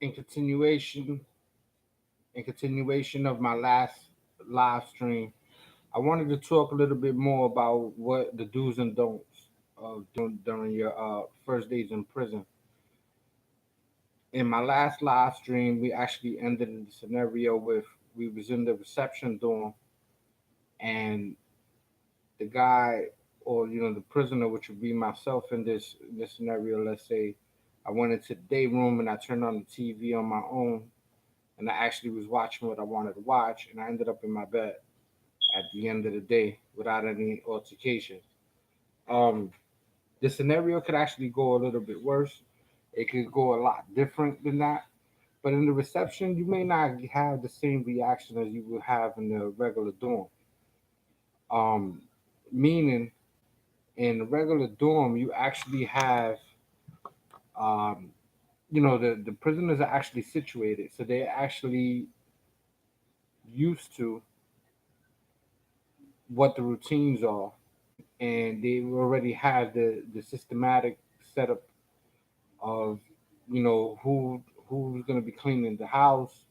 in continuation of my last live stream, I wanted to talk a little bit more about what the do's and don'ts of doing during your first days in prison. In my last live stream, we actually ended in the scenario with we was in the reception dorm, and the guy, or the prisoner, which would be myself in this scenario. Let's say I went into the day room and I turned on the TV on my own, and I actually was watching what I wanted to watch, and I ended up in my bed at the end of the day without any altercation. Um, the scenario could actually go a little bit worse. It could go a lot different than that. But in the reception, you may not have the same reaction as you would have in the regular dorm. Um, Meaning, in the regular dorm, you actually have, um, the prisoners are actually situated, so they're actually used to what the routines are, and they already have the systematic setup of who's going to be cleaning the house,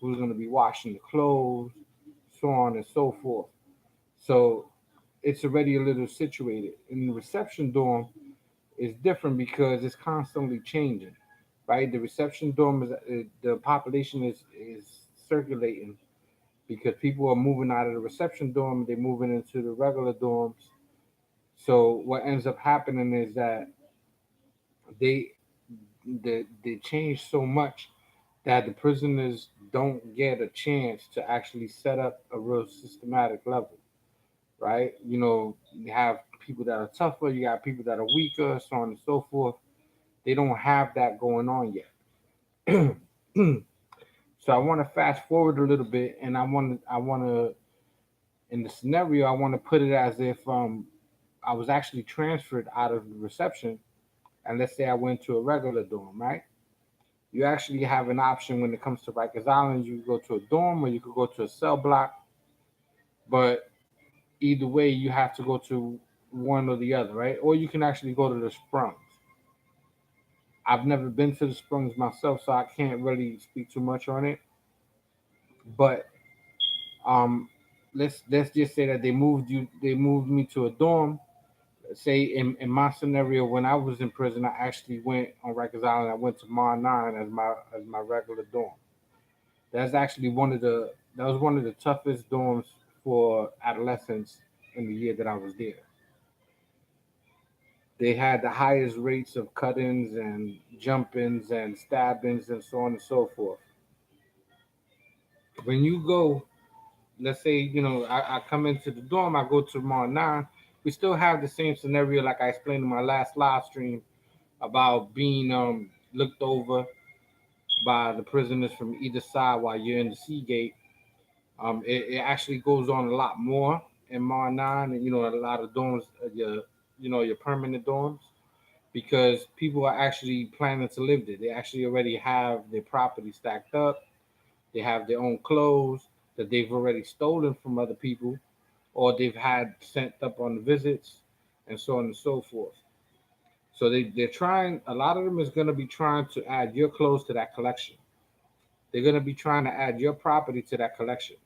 who's going to be washing the clothes, so on and so forth. So it's already a little situated. In the reception dorm, it's different because it's constantly changing, right? The reception dorm is the population is circulating because people are moving out of the reception dorm, they're moving into the regular dorms. So what ends up happening is that they they change so much that the prisoners don't get a chance to actually set up a real systematic level, right? You have people that are tougher, you got people that are weaker, so on and so forth. They don't have that going on yet. So I want to fast forward a little bit, and I want to in the scenario, I want to put it as if I was actually transferred out of the reception, and let's say I went to a regular dorm, right? You actually have an option when it comes to Rikers Island. You can go to a dorm or you could go to a cell block, but either way, you have to go to one or the other, right? Or you can actually go to the Sprungs. I've never been to the Sprungs myself, so I can't really speak too much on it. But um, let's just say that they moved me to a dorm. Say in my scenario, when I was in prison, I actually went on Rikers Island. I went to Mar 9 as my regular dorm. That's actually that was one of the toughest dorms for adolescents in the year that I was there. They had the highest rates of cut-ins and jump-ins and stab-ins and so on and so forth. When you go, let's say, I come into the dorm, I go to Mar 9, we still have the same scenario like I explained in my last live stream about being looked over by the prisoners from either side while you're in the C gate. It actually goes on a lot more in Mar 9, and a lot of dorms, your permanent dorms, because people are actually planning to live there. They actually already have their property stacked up. They have their own clothes that they've already stolen from other people, or they've had sent up on visits, and so on and so forth. So they're trying. A lot of them is going to be trying to add your clothes to that collection. They're going to be trying to add your property to that collection.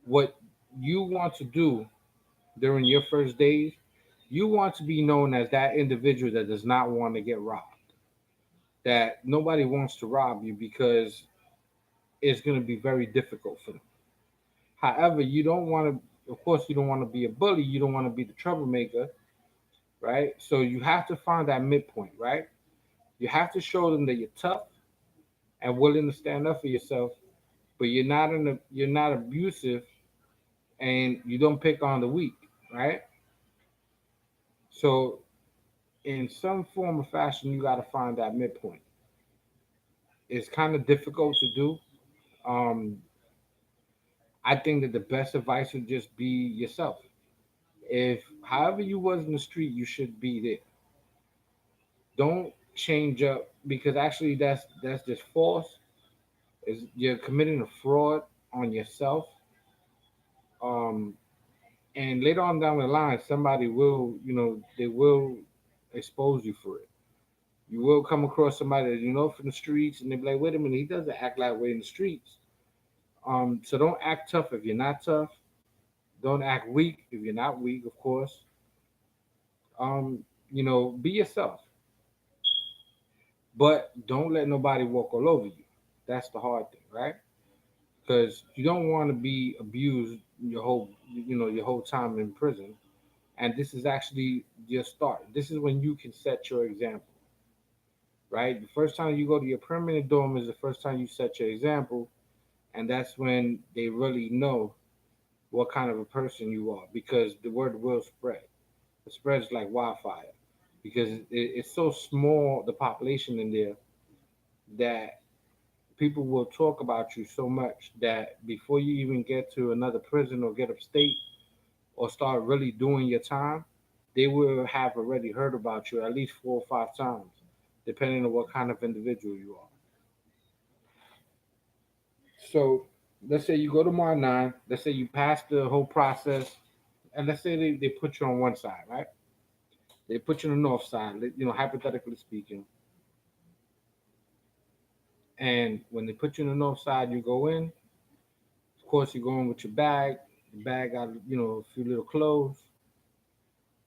What you want to do during your first days, you want to be known as that individual that does not want to get robbed. That nobody wants to rob you because it's going to be very difficult for them. However, you don't want to, of course, you don't want to be a bully. You don't want to be the troublemaker, right? So you have to find that midpoint, right? You have to show them that you're tough and willing to stand up for yourself, but you're not abusive and you don't pick on the weak, right? So in some form or fashion, you got to find that midpoint. It's kind of difficult to do. Um, I think that the best advice would just be yourself. If however you was in the street, you should be there. Don't change up because actually that's just false. Is you're committing a fraud on yourself. Um, and later on down the line, somebody will, they will expose you for it. You will come across somebody that you know from the streets, and they be like, "Wait a minute, he doesn't act that way in the streets." So don't act tough if you're not tough. Don't act weak if you're not weak, of course. Be yourself, but don't let nobody walk all over you. That's the hard thing, right? Because you don't want to be abused your whole time in prison. And this is actually your start. This is when you can set your example, right? The first time you go to your permanent dorm is the first time you set your example, and that's when they really know what kind of a person you are, because the word will spread. It spreads like wildfire because it's so small, the population in there, that people will talk about you so much that before you even get to another prison or get upstate or start really doing your time, they will have already heard about you at least 4 or 5 times, depending on what kind of individual you are. So let's say you go to Mar 9, let's say you pass the whole process, and let's say they put you on one side, right? They put you on the north side, hypothetically speaking. And when they put you on the north side, you go in. Of course, you go in with your bag. The bag got, a few little clothes.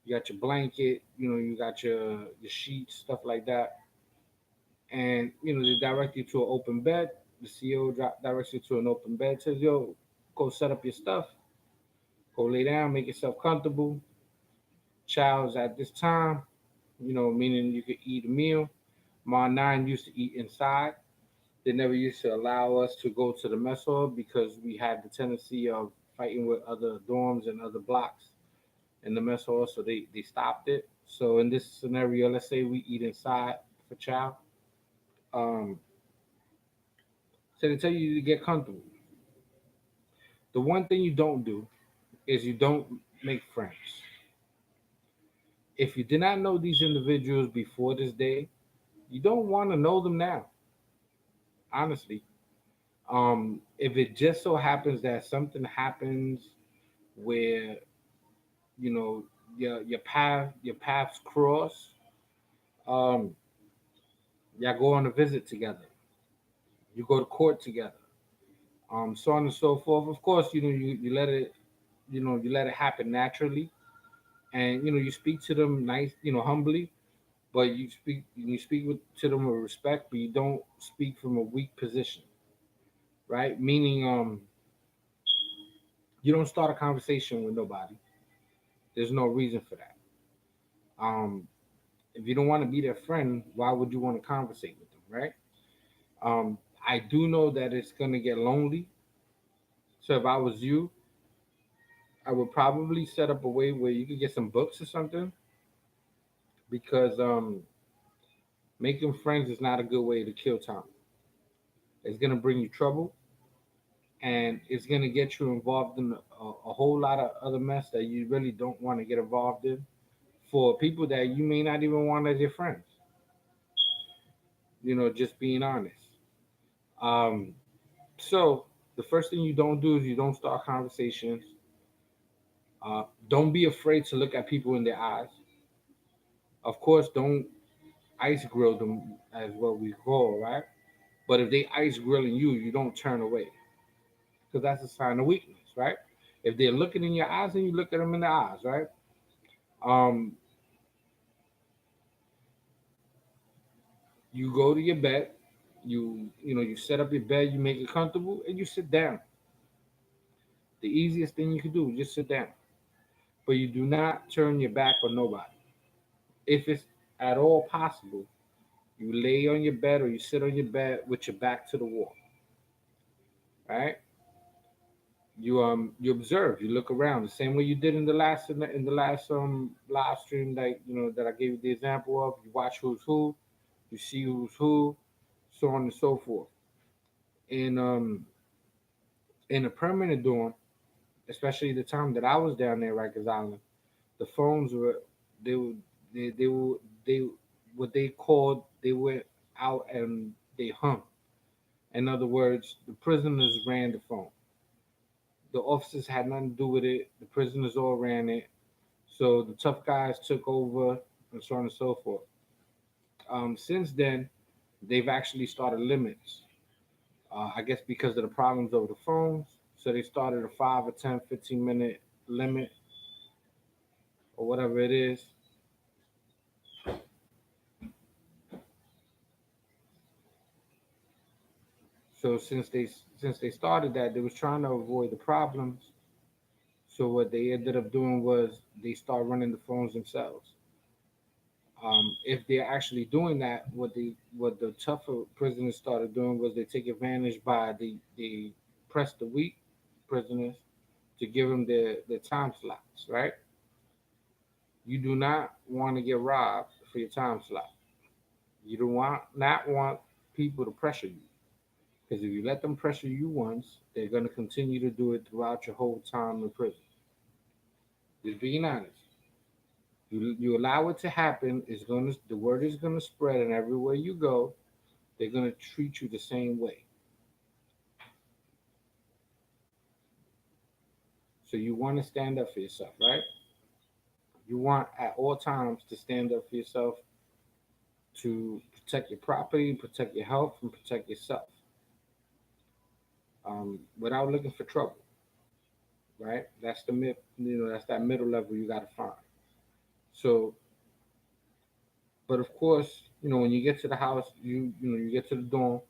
You got your blanket, you got your sheets, stuff like that. And, they direct you to an open bed. The CEO directs you to an open bed, says, yo, go set up your stuff, go lay down, make yourself comfortable. Child's at this time, meaning you could eat a meal. My nine used to eat inside. They never used to allow us to go to the mess hall because we had the tendency of fighting with other dorms and other blocks in the mess hall, so they stopped it. So in this scenario, let's say we eat inside for child. Um, so they tell you to get comfortable. The one thing you don't do is you don't make friends. If you did not know these individuals before this day, you don't want to know them now. Honestly, if it just so happens that something happens where your paths cross, um, y'all go on a visit together, you go to court together, so on and so forth. Of course, you let it happen naturally, and you speak to them nice, humbly, but you speak to them with respect, but you don't speak from a weak position, right? Meaning, you don't start a conversation with nobody. There's no reason for that. Um, if you don't want to be their friend, why would you want to conversate with them, right? I do know that it's gonna get lonely. So if I was you, I would probably set up a way where you could get some books or something, because making friends is not a good way to kill time. It's gonna bring you trouble, and it's gonna get you involved in a whole lot of other mess that you really don't want to get involved in for people that you may not even want as your friends. Just being honest. Um, so the first thing you don't do is you don't start conversations. Don't be afraid to look at people in their eyes. Of course, don't ice grill them, as what we call, right? But if they ice grilling you, you don't turn away, because that's a sign of weakness, right? If they're looking in your eyes, and you look at them in the eyes, right? Um, you go to your bed, you set up your bed, you make it comfortable, and you sit down. The easiest thing you can do is just sit down, but you do not turn your back on nobody. If it's at all possible, you lay on your bed or you sit on your bed with your back to the wall, right? You observe, you look around the same way you did in the last live stream, that I gave you the example of. You watch who's who, you see who's who, so on and so forth. In a permanent dorm, especially the time that I was down there, Rikers Island, the phones were they were they were they what they called, they went out and they hung. In other words, the prisoners ran the phone. The officers had nothing to do with it. The prisoners all ran it. So the tough guys took over, and so on and so forth. Since then, they've actually started limits. I guess because of the problems over the phones. So they started a 5 or 10, 15-minute limit or whatever it is. So since they started that, they was trying to avoid the problems. So what they ended up doing was they start running the phones themselves. If they're actually doing that, what the tougher prisoners started doing was they take advantage by the press the weak prisoners to give them their time slots, right? You do not want to get robbed for your time slot. You don't want not want people to pressure you. Because if you let them pressure you once, they're going to continue to do it throughout your whole time in prison. Just being honest. You allow it to happen, the word is gonna spread, and everywhere you go, they're gonna treat you the same way. So you want to stand up for yourself, right? You want at all times to stand up for yourself to protect your property, protect your health, and protect yourself without looking for trouble, right? That's the mid, that's that middle level you got to find. So, but of course, when you get to the house, you get to the dorm,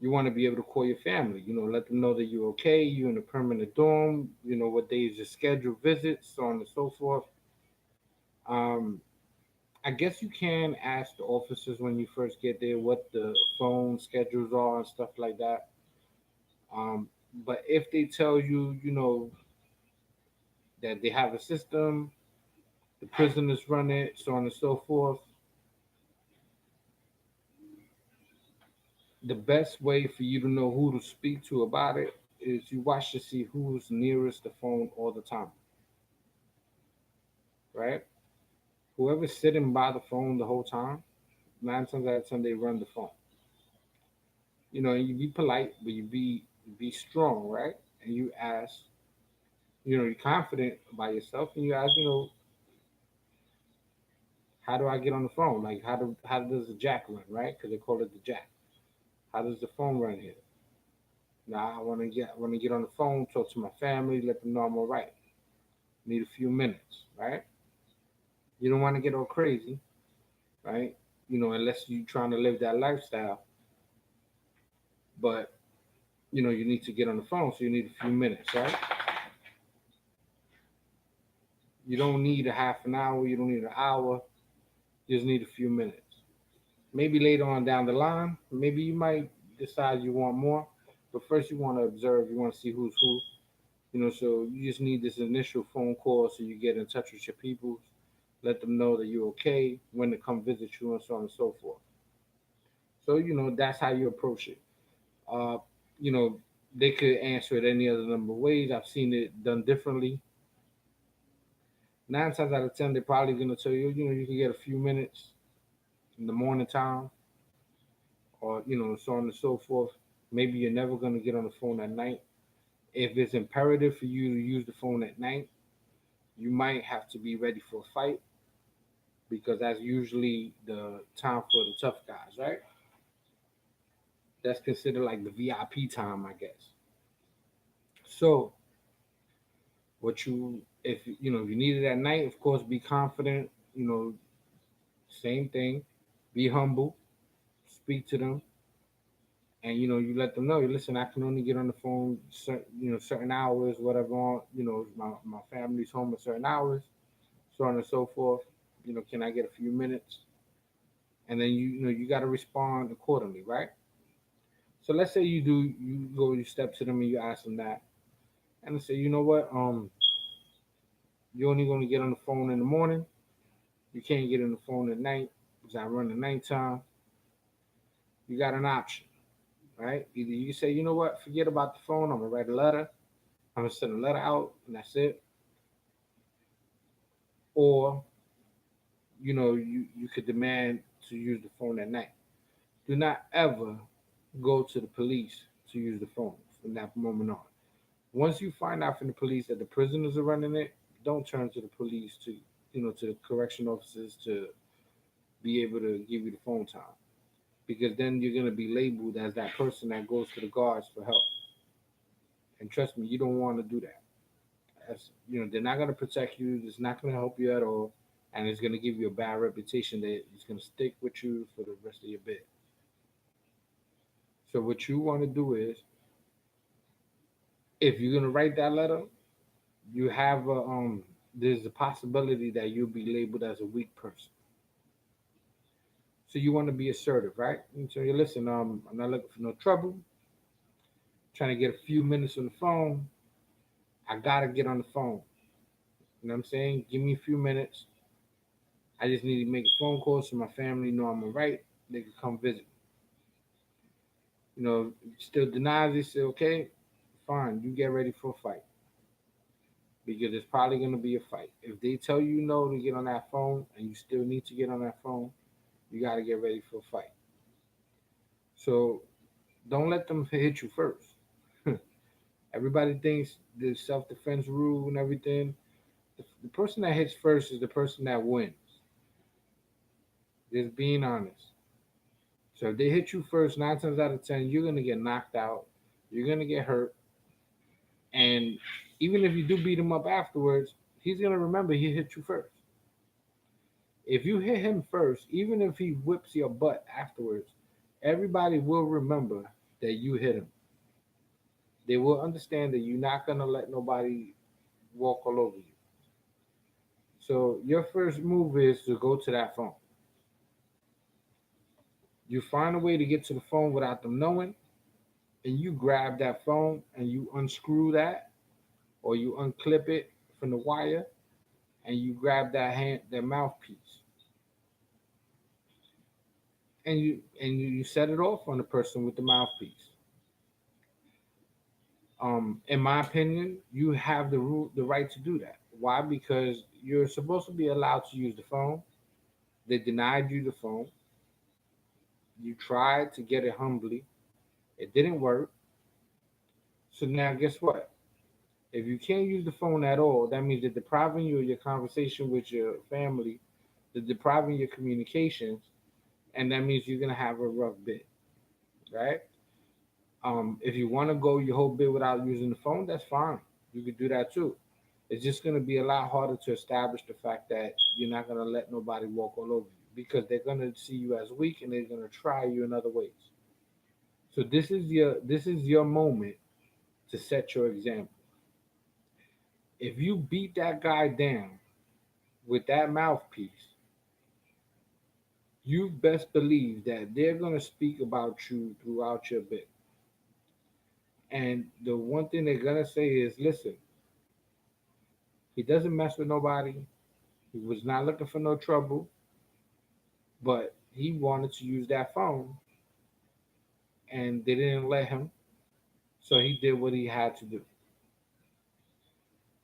you want to be able to call your family, let them know that you're okay, you're in a permanent dorm, what days your scheduled visits, so on and so forth. Um, I guess you can ask the officers when you first get there what the phone schedules are and stuff like that. But if they tell you, that they have a system, the prisoners run it, so on and so forth, the best way for you to know who to speak to about it is you watch to see who's nearest the phone all the time, right? Whoever's sitting by the phone the whole time, 9 times out of 10 they run the phone. You be polite, but you be strong, right? And you ask, you're confident by yourself, and you ask, how do I get on the phone? Like how does the jack run, right? Because they call it the jack. How does the phone run here? Now I want to get on the phone, talk to my family, let them know I'm all right. Need a few minutes, right? You don't want to get all crazy, right? Unless you're trying to live that lifestyle. But you need to get on the phone, so you need a few minutes, right? You don't need a half an hour, you don't need an hour, you just need a few minutes. Maybe later on down the line, maybe you might decide you want more, but first you want to observe, you want to see who's who, so you just need this initial phone call so you get in touch with your people, let them know that you're okay, when to come visit you, and so on and so forth. So, that's how you approach it. Uh, you know, they could answer it any other number of ways. I've seen it done differently. 9 times out of 10, they're probably gonna tell you, you can get a few minutes in the morning time, or so on and so forth. Maybe you're never gonna get on the phone at night. If it's imperative for you to use the phone at night, you might have to be ready for a fight because that's usually the time for the tough guys, right? That's considered like the VIP time, I guess. So, if you need it at night, of course, be confident. Same thing. Be humble. Speak to them, and you let them know. Listen, I can only get on the phone certain hours, whatever. My family's home at certain hours, so on and so forth. Can I get a few minutes? And then you got to respond accordingly, right? So let's say you step to them and you ask them that, and they say, you know what, you're only going to get on the phone in the morning. You can't get on the phone at night because I run the nighttime. You got an option, right? Either you say, you know what, forget about the phone. I'm gonna write a letter. I'm gonna send a letter out, and that's it. Or you could demand to use the phone at night. Do not ever go to the police to use the phone from that moment on. Once you find out from the police that the prisoners are running it, don't turn to the police to the correction officers to be able to give you the phone time, because then you're gonna be labeled as that person that goes to the guards for help. And trust me, you don't want to do that. As you know, they're not gonna protect you. It's not gonna help you at all, and it's gonna give you a bad reputation that it's gonna stick with you for the rest of your bit. So what you want to do is, if you're gonna write that letter, you have a there's a possibility that you'll be labeled as a weak person. So you want to be assertive, right? And so you listen. I'm not looking for no trouble. Trying to get a few minutes on the phone. I gotta get on the phone. You know what I'm saying? Give me a few minutes. I just need to make a phone call so my family know I'm alright. They can come visit. You know, still denies it. Say okay, fine. You get ready for a fight, because it's probably gonna be a fight. If they tell you no to get on that phone and you still need to get on that phone, you gotta get ready for a fight. So don't let them hit you first. Everybody thinks the self defense rule and everything. The person that hits first is the person that wins. Just being honest. So if they hit you first, 9 times out of 10, you're gonna get knocked out. You're gonna get hurt, and even if you do beat him up afterwards, he's gonna remember he hit you first. If you hit him first, even if he whips your butt afterwards, everybody will remember that you hit him. They will understand that you're not gonna let nobody walk all over you. So your first move is to go to that phone. You find a way to get to the phone without them knowing, and you grab that phone and you unscrew that, or you unclip it from the wire, and you grab that mouthpiece, and you set it off on the person with the mouthpiece. In my opinion, you have the right to do that. Why? Because you're supposed to be allowed to use the phone. They denied you the phone. You tried to get it humbly. It didn't work. So now, guess what? If you can't use the phone at all, that means they're depriving you of your conversation with your family, they're depriving your communications, and that means you're gonna have a rough bit, right? If you want to go your whole bit without using the phone, that's fine. You could do that too. It's just gonna be a lot harder to establish the fact that you're not gonna let nobody walk all over you, because they're gonna see you as weak and they're gonna try you in other ways. So this is your moment to set your example. If you beat that guy down with that mouthpiece, you best believe that they're gonna speak about you throughout your bit. And the one thing they're gonna say is, listen, he doesn't mess with nobody. He was not looking for no trouble, but he wanted to use that phone and they didn't let him. So he did what he had to do.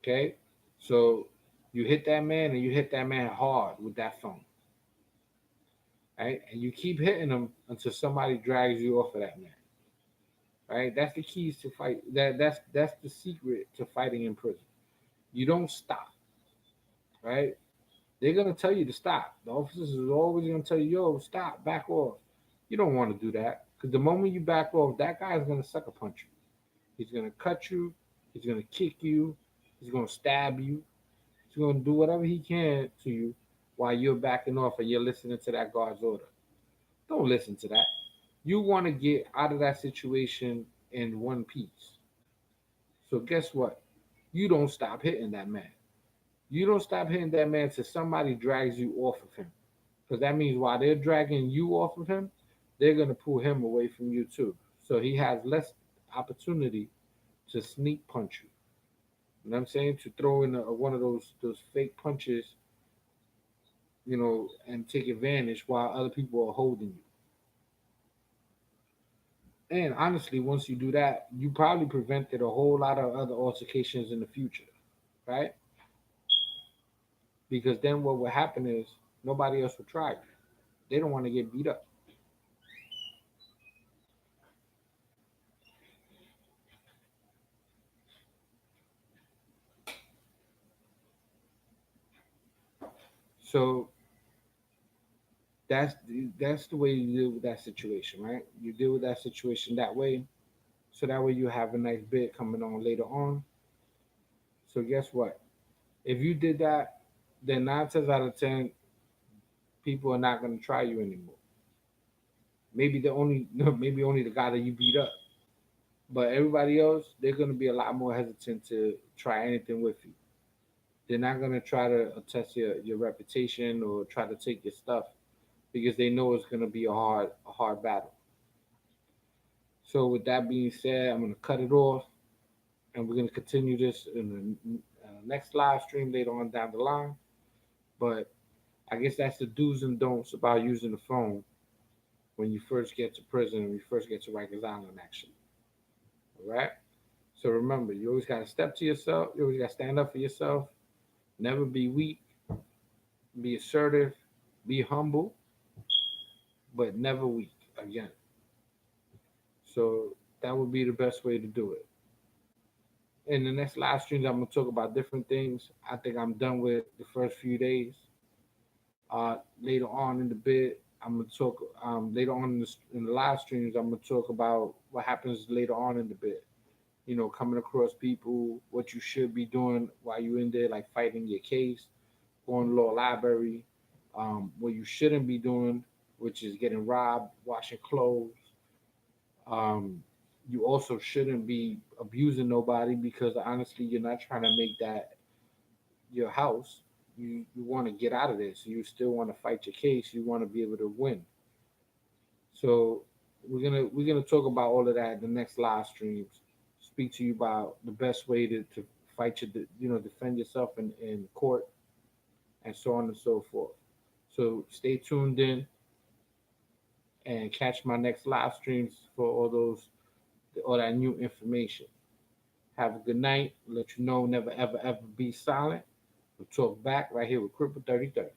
Okay? So you hit that man and you hit that man hard with that phone. Right? And you keep hitting him until somebody drags you off of that man. Right? That's the keys to fight. That's the secret to fighting in prison. You don't stop. Right? They're gonna tell you to stop. The officers is always gonna tell you, "Yo, stop, back off." You don't want to do that, because the moment you back off, that guy is gonna sucker punch you. He's gonna cut you. He's gonna kick you. He's gonna stab you. He's gonna do whatever he can to you while you're backing off and you're listening to that guard's order. Don't listen to that. You want to get out of that situation in one piece. So guess what? You don't stop hitting that man. You don't stop hitting that man till somebody drags you off of him. Because that means while they're dragging you off of him, they're going to pull him away from you too. So he has less opportunity to sneak punch you. You know what I'm saying? To throw in one of those fake punches, and take advantage while other people are holding you. And honestly, once you do that, you probably prevented a whole lot of other altercations in the future, right? Because then what will happen is nobody else will try you. They don't want to get beat up. So That's that's the way you deal with that situation, right? You deal with that situation that way, so that way you have a nice bid coming on later on. So guess what? If you did that, then 9 times out of 10, people are not going to try you anymore. Maybe the only maybe only the guy that you beat up, but everybody else, they're going to be a lot more hesitant to try anything with you. They're not going to try to test your reputation or try to take your stuff because they know it's going to be a hard battle. So with that being said, I'm going to cut it off, and we're going to continue this in the next live stream later on down the line. But I guess that's the do's and don'ts about using the phone when you first get to prison, when you first get to Rikers Island, actually. All right? So remember, you always got to step to yourself. You always got to stand up for yourself. Never be weak. Be assertive. Be humble, but never weak again. So that would be the best way to do it. In the next live streams, I'm going to talk about different things. I think I'm done with the first few days. Later on in the bit, I'm gonna talk. Later on in the live streams, I'm gonna talk about what happens later on in the bit. You know, coming across people, what you should be doing while you're in there, like fighting your case, going to law library. What you shouldn't be doing, which is getting robbed, washing clothes. Um, you also shouldn't be abusing nobody because honestly, you're not trying to make that your house. You want to get out of this. You still want to fight your case. You want to be able to win. So we're gonna talk about all of that in the next live streams. Speak to you about the best way to fight your defend yourself in court and so on and so forth. So stay tuned in and catch my next live streams for all that new information. Have a good night. Let you know never ever ever be silent. We'll talk back right here with Cripple 3030.